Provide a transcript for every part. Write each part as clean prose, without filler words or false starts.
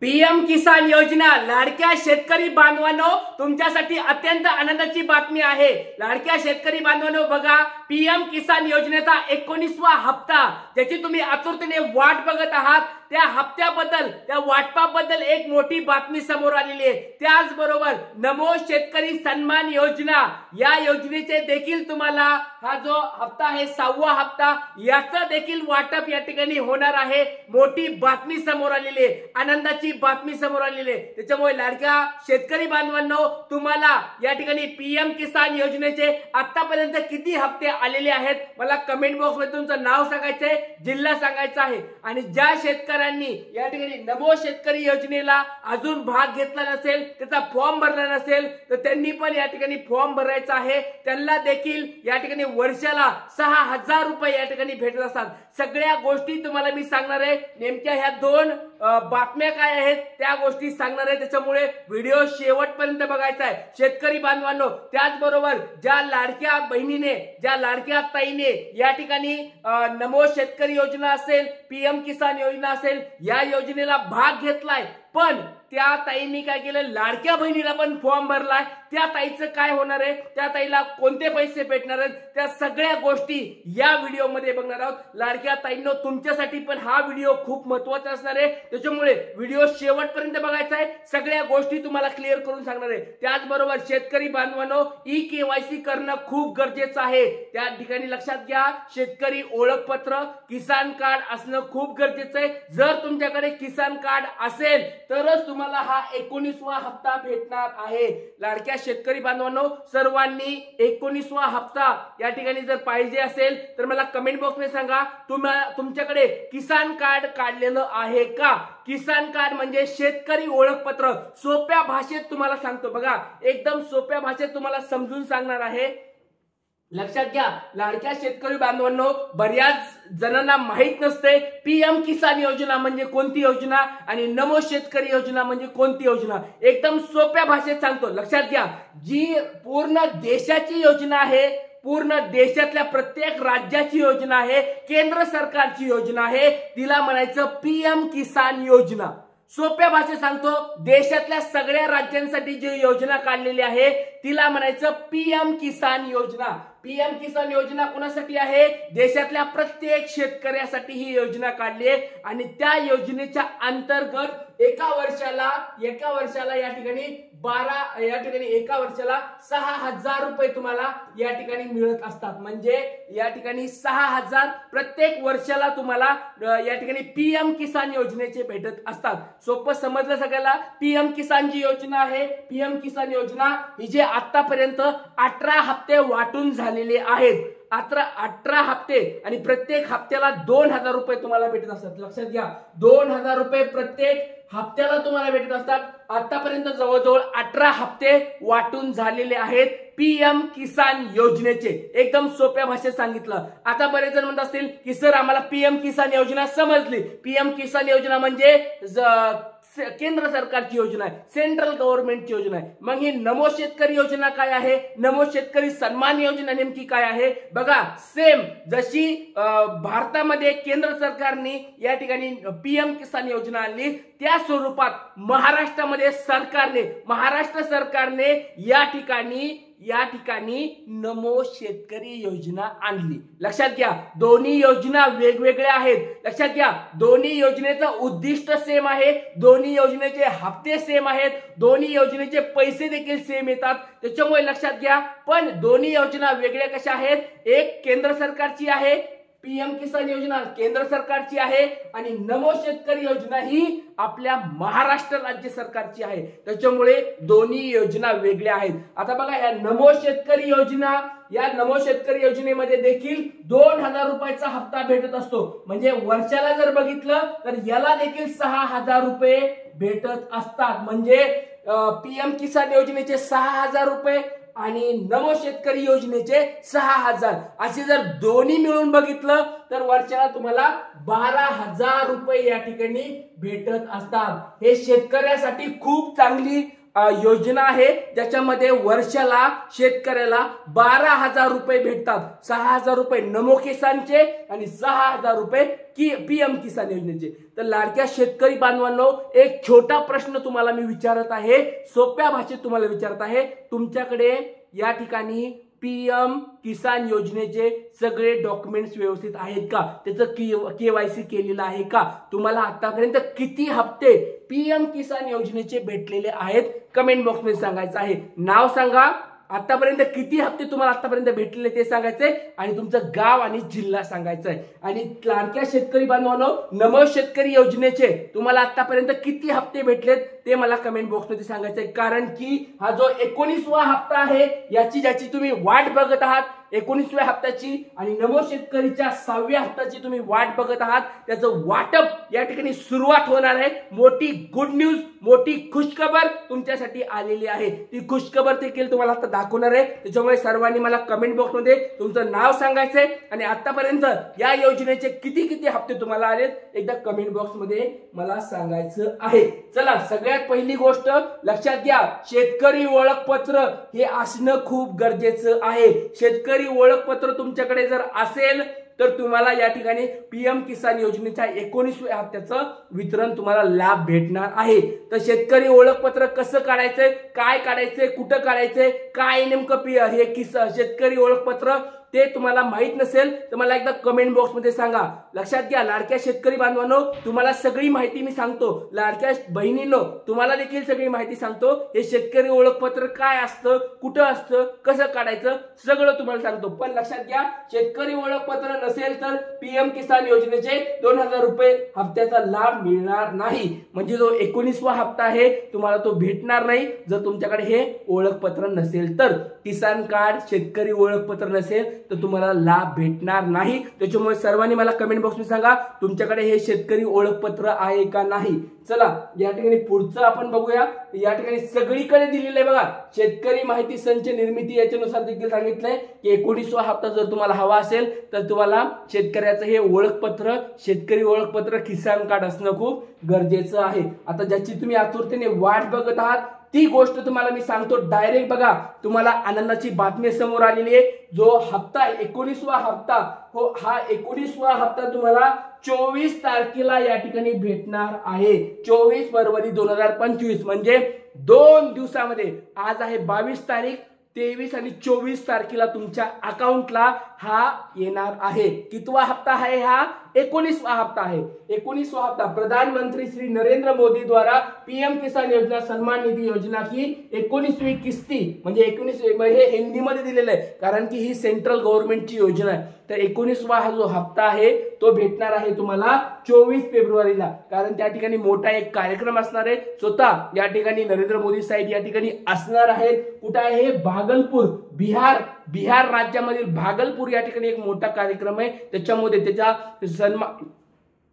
PM किसान योजना लाडक्या शेतकरी बांधवांनो तुमच्यासाठी अत्यंत आनंदाची बातमी आहे। लाडक्या शेतकरी बांधवांनो बघा, पीएम किसान योजनेचा 19वा हप्ता ज्याची तुम्ही आतुरतेने वाट बघत आहात, त्या हप्त्याबद्दल त्या वाटपाबद्दल एक मोठी बातमी समोर आलेली आहे। त्याचबरोबर नमो शेतकरी सन्मान योजना या योजनेचे देखील तुम्हाला हा जो हप्ता आहे 6वा हप्ता याचा देखील वाटप या ठिकाणी होणार आहे। मोठी बातमी समोर आलेली आहे, आनंदाची बातमी समोर आलेली आहे। त्याच्यामुळे लाडक्या शेतकरी बांधवांनो तुम्हाला या ठिकाणी पीएम किसान योजनेचे आतापर्यंत किती हप्ते आलेले आहेत मला कमेंट बॉक्स मध्ये तुमचं नाव सांगायचंय, जिल्हा सांगायचा आहे। आणि ज्या शेतकऱ्यांनी या ठिकाणी नमो शेतकरी योजनेला अजून भाग घेतला नसेल, त्याचा फॉर्म भरला नसेल, तर त्यांनी पण या ठिकाणी फॉर्म भरायचा आहे। त्यांना देखील या ठिकाणी वर्षाला 6000 रुपये या ठिकाणी भेटत असतात। सगळ्या गोष्टी तुम्हाला मी सांगणार आहे, नेमक्या ह्या दोन बातम्या काय आहेत त्या गोष्टी सांगणार आहे। त्याच्यामुळे व्हिडिओ शेवटपर्यंत बघायचा आहे शेतकरी बांधवांनो। त्याचबरोबर ज्या लाडक्या बहिणीने, ज्या लाडक्या ताईने या ठिकाणी नमो शेतकरी योजना असेल, पीएम किसान योजना असेल, या योजनेला भाग घेतलाय, पण त्या ताईंनी काय केलं, लाडक्या बहिणीला पण फॉर्म भरलाय, त्या ताईचं काय होणार आहे, त्या ताईला कोणते पैसे भेटणार आहेत, त्या सगळ्या गोष्टी या व्हिडिओ मध्ये बघणार आहोत। लाडक्या ताईंनो तुमच्यासाठी पण हा व्हिडिओ खूप महत्त्वाचा असणार आहे, त्याच्यामुळे व्हिडिओ शेवटपर्यंत बघायचा आहे। सगळ्या गोष्टी तुम्हाला क्लिअर करून सांगणार आहे। त्याचबरोबर शेतकरी बांधवांनो ई-केवायसी करणं खूप गरजेचं आहे। त्या ठिकाणी लक्षात घ्या, शेतकरी ओळखपत्र किसान कार्ड असणं खूप गरजेचं आहे। जर तुमच्याकडे किसान कार्ड असेल तरच तुम्हाला हा 19वा हप्ता भेटणार आहे। लाडक्या शेतकरी बांधवांनो सर्वांनी 19वा हप्ता या ठिकाणी जर पाहिजे असेल तर मला कमेंट बॉक्स मध्ये सांगा, तुमच्याकडे किसान कार्ड काढलेलं आहे का। किसान कार्ड म्हणजे शेतकरी ओळखपत्र। सोप्या भाषेत तुम्हाला सांगतो बघा, एकदम सोप्या भाषेत तुम्हाला समजून सांगणार आहे। लक्षात घ्या लाडक्या शेतकरी बांधवांनो, बऱ्याच जणांना माहित नसते पीएम किसान योजना म्हणजे कोणती योजना आणि नमो शेतकरी योजना म्हणजे कोणती योजना। एकदम सोप्या भाषेत सांगतो, लक्षात घ्या। जी पूर्ण देशाची योजना आहे, पूर्ण देशातल्या प्रत्येक राज्याची योजना आहे, केंद्र सरकारची योजना आहे, तिला म्हणायचं पीएम किसान योजना। सोप्या भाषेत सांगतो, देशातल्या सगळ्या राज्यांसाठी जी योजना काढलेली आहे तिला म्हणायचं पीएम किसान योजना। पीएम किसान योजना कोणासाठी आहे, देशातल्या प्रत्येक शेतकऱ्यासाठी ही योजना काढली आहे। आणि त्या योजनेच्या अंतर्गत एका वर्षाला या ठिकाणी एका वर्षाला 6000 रुपये तुम्हाला या ठिकाणी मिळत असतात। म्हणजे या ठिकाणी 6000 प्रत्येक वर्षाला तुम्हाला या ठिकाणी पीएम किसान योजनेचे भेटत असतात। सोपं समजलं सगळ्याला। पीएम किसान जी योजना आहे, पीएम किसान योजना ही जे आतापर्यंत 18 हप्ते वाटून झालेले आहेत, 18 हप्ते, आणि प्रत्येक हप्त्याला 2000 रुपये तुम्हाला भेटत असतात। लक्षात घ्या 2000 रुपये प्रत्येक हप्त्याला तुम्हाला भेटत असतात। आतापर्यंत जवळजवळ 18 हप्ते वाटून झालेले आहेत पीएम किसान योजनेचे। एकदम सोप्या भाषेत सांगितलं। आता बरेच जण म्हणत असतील की सर आम्हाला पीएम किसान योजना समजली, पीएम किसान योजना म्हणजे केंद्र सरकारची योजना आहे, सेंट्रल गव्हर्नमेंटची योजना आहे। मग ही नमो शेतकरी योजना काय आहे, नमो शेतकरी सन्मान योजना नेमकी काय आहे बघा। सेम जशी भारतामध्ये केंद्र सरकारने या ठिकाणी पीएम किसान योजना आणली, त्या स्वरूपात महाराष्ट्र सरकारने या ठिकाणी नमो शेतकरी योजना आणली। लक्षात घ्या दोन्ही योजना वेगवेगळ्या आहेत। लक्षात घ्या दोन्ही योजनेचं उद्दिष्ट सेम आहे, दोन्ही योजनेचे हप्ते सेम आहेत, दोन्ही योजनेचे पैसे देखील सेम येतात। त्याच्यामुळे लक्षात घ्या, पण दोन्ही योजना वेगळ्या कशा आहेत, एक केंद्र सरकारची आहे, पीएम किसान योजना केंद्र सरकारची आहे, आणि नमो शेतकरी योजना ही आपल्या महाराष्ट्र राज्य सरकारची आहे। त्याच्यामुळे दोन्ही योजना वेगळ्या आहेत। आता बघा या नमो शेतकरी योजना, या नमो शेतकरी योजनेमध्ये देखील 2000 रुपयाचा हप्ता भेटत असतो। म्हणजे वर्षाला जर बघितलं तर याला देखील 6000 रुपये भेटत असतात। म्हणजे पीएम किसान योजनेचे 6000 रुपये आणि नमो शेतकरी योजनेचे 6000, असे जर दोन्ही मिळून बघितलं तर वर्षाला तुम्हाला 12000 रुपये या ठिकाणी भेटत असतात। हे शेतकऱ्यासाठी खूप चांगली योजना आहे ज्याच्यामध्ये वर्षाला शेतकऱ्याला 12,000 रुपये भेटतात. 6,000 रुपये नमो किसानचे आणि 6,000 रुपये PM किसान योजनेचे. तर लाडक्या शेतकरी बांधवांनो, एक छोटा प्रश्न तुम्हाला मी विचारत आहे, सोप्या भाषेत तुम्हाला विचारत आहे. तुमच्याकडे या ठिकाणी PM किसान योजनेचे सगळे डॉक्युमेंट्स व्यवस्थित आहेत का? त्याचं KYC केलेलं आहे का? तुम्हाला आतापर्यंत किती हप्ते PM किसान योजनेचे भेटलेले आहेत? कमेंट बॉक्स मध्ये सांगायचं आहे. नाव सांगा, आतापर्यंत किती हप्ते तुम्हाला आतापर्यंत भेटलेले ते सांगायचंय आणि तुमचं गाव आणि जिल्हा सांगायचं आहे. आणि लाडक्या शेतकरी बांधवांनो, नमो शेतकरी योजनेचे तुम्हाला आतापर्यंत किती हप्ते भेटलेत ते मला कमेंट बॉक्स मध्ये सांगायचंय. कारण की हा जो 19वा हप्ता आहे ज्याची तुम्ही वाट बघत आहात, 19व्या हप्त्याची आणि नमो शेतकरीच्या 6व्या हप्त्याची तुम्ही वाट बघत आहात, त्याचं वाटप या ठिकाणी सुरुवात होणार आहे. मोठी गुड न्यूज, मोठी खुशखबर तुमच्यासाठी आलेली आहे. ती खुशखबर देखील तुम्हाला आता दाखवणार आहे. त्याच्यामुळे सर्वांनी मला कमेंट बॉक्स मध्ये तुमचं नाव सांगायचंय आणि आतापर्यंत या योजनेचे किती हप्ते तुम्हाला आलेत एकदा कमेंट बॉक्स मध्ये मला सांगायचं आहे. चला, सगळ्यात पहिली गोष्ट लक्षात घ्या, शेतकरी ओळखपत्र हे असणं खूप गरजेचं आहे. शेतकरी ओळखपत्र तुमच्याकडे जर असेल तर तुम्हाला या ठिकाणी PM किसान योजनेच्या 19व्या हप्त्याचं वितरण तुम्हाला लाभ भेटणार आहे. तर शेतकरी ओळखपत्र कसं काढायचंय, काय काढायचंय, कुठं काढायचंय, काय नेमकं हे शेतकरी ओळखपत्र ते तुम्हाला माहित नसेल तर मला एकदा कमेंट बॉक्स मध्ये सांगा. लक्षात घ्या, लाडक्या शेतकरी बांधवांनो, तुम्हाला सगळी माहिती मी सांगतो. लाडक्या बहिणींनो, तुम्हाला देखील सगळी माहिती सांगतो. हे शेतकरी ओळखपत्र काय असतं, कुठं असतं, कसं काढायचं, सगळं तुम्हाला सांगतो. पण लक्षात घ्या, शेतकरी ओळखपत्र नसेल तर PM किसान योजनेचे 2,000 रुपये हप्त्याचा लाभ मिळणार नाही. म्हणजे जो 19वा हप्ता आहे तुम्हाला तो भेटणार नाही जर तुमच्याकडे हे ओळखपत्र नसेल तर. किसान कार्ड, शेतकरी ओळखपत्र नसेल तर तुम्हाला लाभ भेटणार नाही. त्याच्यामुळे सर्वांनी मला कमेंट बॉक्स मध्ये सांगा तुमच्याकडे हे शेतकरी ओळखपत्र आहे का नाही. चला, या ठिकाणी पुढचं आपण बघूया. या ठिकाणी सगळीकडे दिलेलं आहे बघा, शेतकरी माहिती संच निर्मिती याच्यानुसार देखील सांगितलंय की 19वा हप्ता जर तुम्हाला हवा असेल तर तुम्हाला शेतकऱ्याचं हे ओळखपत्र, शेतकरी ओळखपत्र, किसान कार्ड असणं खूप गरजेचं आहे. आता ज्याची तुम्ही आतुरतेने वाट बघत आहात ती गोष्ट तुम्हाला मी सांगतो डायरेक्ट. बघा, तुम्हाला आनंदाची बातमी समोर आलेली आहे. जो हप्ता 19वा हप्ता, हो, हा 19वा हप्ता तुम्हाला 24 तारखेला या ठिकाणी भेटणार आहे. 24 फरवरी 2025 म्हणजे 2 दिवसामध्ये. आज आहे 22 तारीख, 23 आणि 24 तारखेला तुमच्या अकाउंटला हा येणार आहे. कितवा हप्ता आहे हा? 19वा हप्ता आहे. 19वा हप्ता प्रधानमंत्री श्री नरेंद्र मोदी द्वारा PM किसान योजना सन्मान निधी योजना की 19वी किस्ती, म्हणजे 19 हे हिंदीमध्ये दिलेलं आहे कारण की ही सेंट्रल गव्हर्नमेंटची योजना आहे. तर 19वा हा जो हप्ता आहे तो भेटणार आहे तुम्हाला 24 फेब्रुवारीला. कारण त्या ठिकाणी मोठा एक कार्यक्रम असणार आहे. स्वतः या ठिकाणी नरेंद्र मोदी साहेब या ठिकाणी असणार आहेत. कुठे आहे? भागलपूर, बिहार राज्यामधील भागलपूर या ठिकाणी एक मोठा कार्यक्रम आहे. त्याच्यामध्ये त्याच्या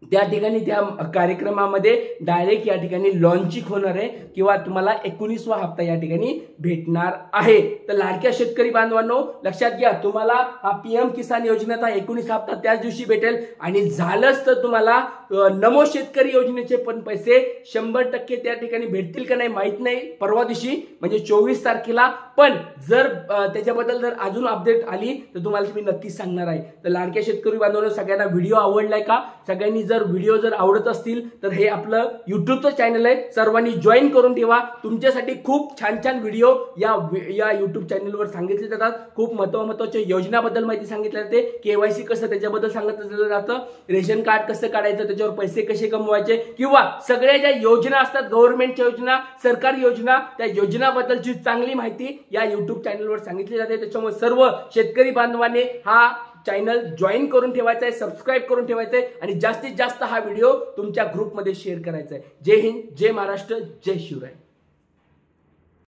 त्या ठिकाणी त्या कार्यक्रमामध्ये डायरेक्ट या ठिकाणी लॉन्चिंग होणार आहे किंवा तुम्हाला 19वा हप्ता या ठिकाणी भेटणार आहे. तर लाडक्या शेतकरी बांधवांनो, लक्षात घ्या, तुम्हाला हा PM किसान योजनेचा 19 हप्ता त्याच दिवशी भेटेल. आणि झालंच तर तुम्हाला नमो शेतकरी योजनेचे पण पैसे 100% त्या ठिकाणी भेटतील का नाही माहित नाही, परवा दिवशी म्हणजे 24 तारखेला. पण जर त्याच्याबद्दल जर अजून अपडेट आली तर तुम्हाला मी नक्कीच सांगणार आहे. तर लाडक्या शेतकरी बांधवांनो, सगळ्यांना व्हिडिओ आवडलाय का? सगळ्यांनी जर व्हिडिओ जर आवडत असतील तर हे आपलं युट्यूबचं चॅनल आहे, सर्वांनी जॉईन करून ठेवा. तुमच्यासाठी खूप छान व्हिडिओ या युट्यूब चॅनलवर सांगितले जातात. खूप महत्वाच्या योजनाबद्दल माहिती सांगितली जाते. KYC कसं त्याच्याबद्दल सांगितलं जातं, रेशन कार्ड कसं काढायचं, त्याच्यावर पैसे कसे कमवायचे, किंवा सगळ्या ज्या योजना असतात, गव्हर्नमेंटच्या योजना, सरकारी योजना, त्या योजनाबद्दलची चांगली माहिती या युट्यूब चॅनलवर सांगितली जाते. त्याच्यामुळे सर्व शेतकरी बांधवांनी हा चॅनल जॉईन करून ठेवायचा आहे, सबस्क्राईब करून ठेवायचा आहे आणि जास्तीत जास्त हा व्हिडिओ तुमच्या ग्रुपमध्ये शेअर करायचा आहे. जय हिंद, जय महाराष्ट्र, जय शिवराय.